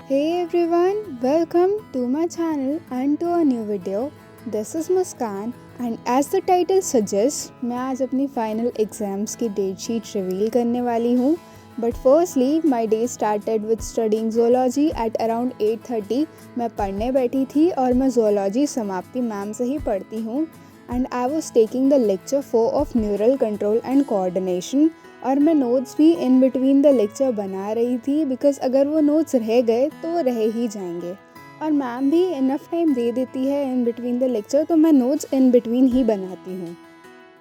Hey everyone, welcome to my channel and to a new video. This is Muskan and as the title suggests, मैं आज अपनी final exams की date sheet reveal करने वाली हूँ. But firstly my day started with studying zoology at around 8:30. मैं पढ़ने बैठी थी और मैं zoology समाप्ति मैम से ही पढ़ती हूँ. And I was taking the lecture 4 of neural control and coordination. और मैं नोट्स भी इन बिटवीन द लेक्चर बना रही थी बिकॉज़ अगर वो नोट्स रह गए तो वो रह ही जाएंगे. और मैम भी इनफ टाइम दे देती है इन बिटवीन द लेक्चर, तो मैं नोट्स इन बिटवीन ही बनाती हूँ.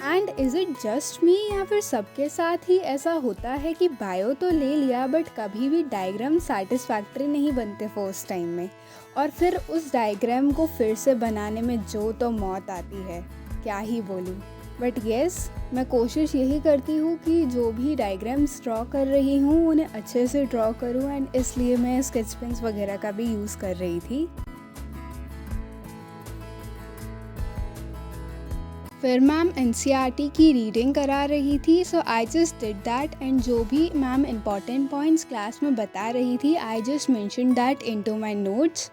एंड इज़ इट जस्ट मी या फिर सबके साथ ही ऐसा होता है कि बायो तो ले लिया बट कभी भी डायग्राम सेटिस्फैक्ट्री नहीं बनते फर्स्ट टाइम में, और फिर उस डायग्राम को फिर से बनाने में जो तो मौत आती है, क्या ही बोलूँ. बट येस, मैं कोशिश यही करती हूँ कि जो भी डायग्राम्स ड्रॉ कर रही हूँ उन्हें अच्छे से ड्रॉ करूँ, एंड इसलिए मैं स्केच पेन्स वगैरह का भी यूज़ कर रही थी. फिर मैम एनसीईआरटी की रीडिंग करा रही थी, so I just did that. And जो भी मैम इम्पॉर्टेंट पॉइंट्स क्लास में बता रही थी, I just mention that into my notes.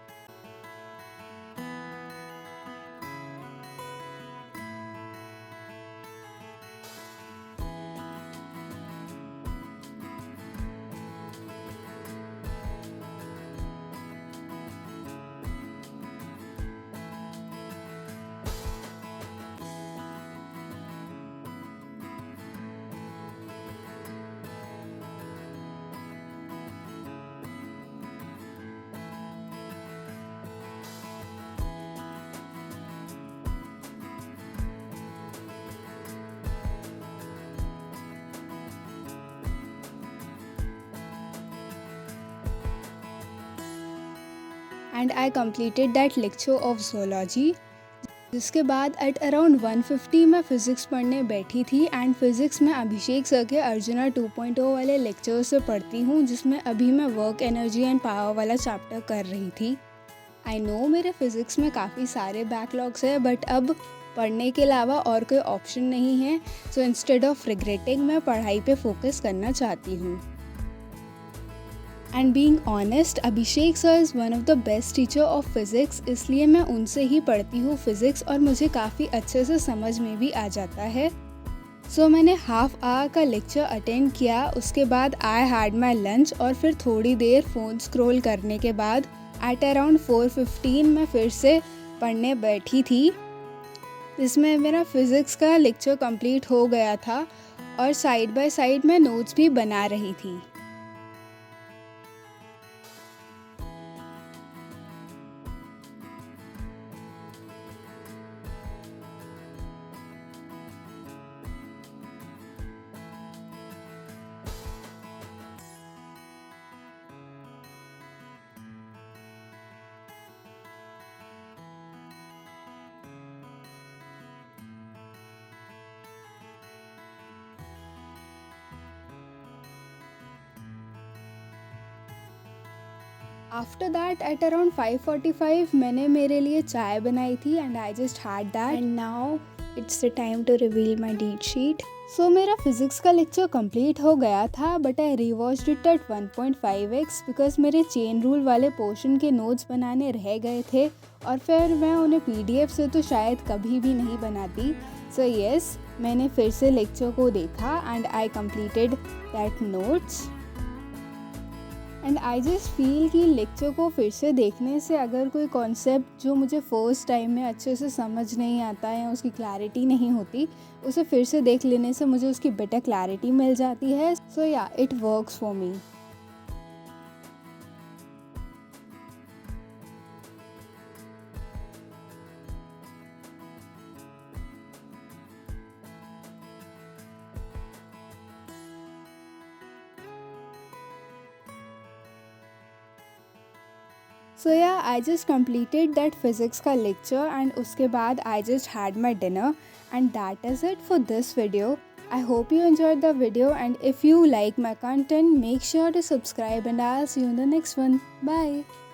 And I completed that lecture of zoology. जिसके बाद एट अराउंड 1:50 मैं फ़िज़िक्स पढ़ने बैठी थी. एंड फिज़िक्स में अभिषेक सर के अर्जुना 2.0 वाले लेक्चर से पढ़ती हूँ, जिसमें अभी मैं वर्क एनर्जी एंड पावर वाला चैप्टर कर रही थी. आई नो मेरे फिज़िक्स में काफ़ी सारे बैकलॉग्स है, बट अब पढ़ने के अलावा और कोई ऑप्शन नहीं है. सो इंस्टेड ऑफ रिग्रेटिंग मैं पढ़ाई पे फोकस करना चाहती हूँ. And being honest, Abhishek sir is one of the best teacher of physics, इसलिए मैं उनसे ही पढ़ती हूँ फिज़िक्स, और मुझे काफ़ी अच्छे से समझ में भी आ जाता है. सो मैंने हाफ आवर का लेक्चर अटेंड किया. उसके बाद आई हैड माई लंच, और फिर थोड़ी देर फ़ोन स्क्रॉल करने के बाद एट अराउंड 4:15 मैं फिर से पढ़ने बैठी थी, जिसमें मेरा फ़िज़िक्स का लेक्चर कंप्लीट हो गया था और साइड बाय साइड मैं नोट्स भी बना रही थी. आफ्टर दैट एट अराउंड 5:45 मैंने मेरे लिए चाय बनाई थी, and I just had that. And now it's the time to reveal my date sheet. So मेरा फिज़िक्स का लेक्चर कंप्लीट हो गया था, but I rewatched it at 1.5x because मेरे चेन रूल वाले पोर्शन के नोट्स बनाने रह गए थे, और फिर मैं उन्हें PDF से तो शायद कभी भी नहीं बनाती. सो येस, मैंने फिर से लेक्चर को देखा and I completed that notes. And I just feel कि लेक्चर को फिर से देखने से अगर कोई कॉन्सेप्ट जो मुझे फर्स्ट टाइम में अच्छे से समझ नहीं आता है या उसकी क्लैरिटी नहीं होती, उसे फिर से देख लेने से मुझे उसकी बेटर क्लैरिटी मिल जाती है. सो या, इट वर्क्स फॉर मी. सो या, I just completed that physics का लेक्चर, एंड उसके बाद आई just had my dinner, and that is it for this video. I hope you enjoyed the video, and if you like my content, make sure to subscribe, and I'll see you in the next one. Bye.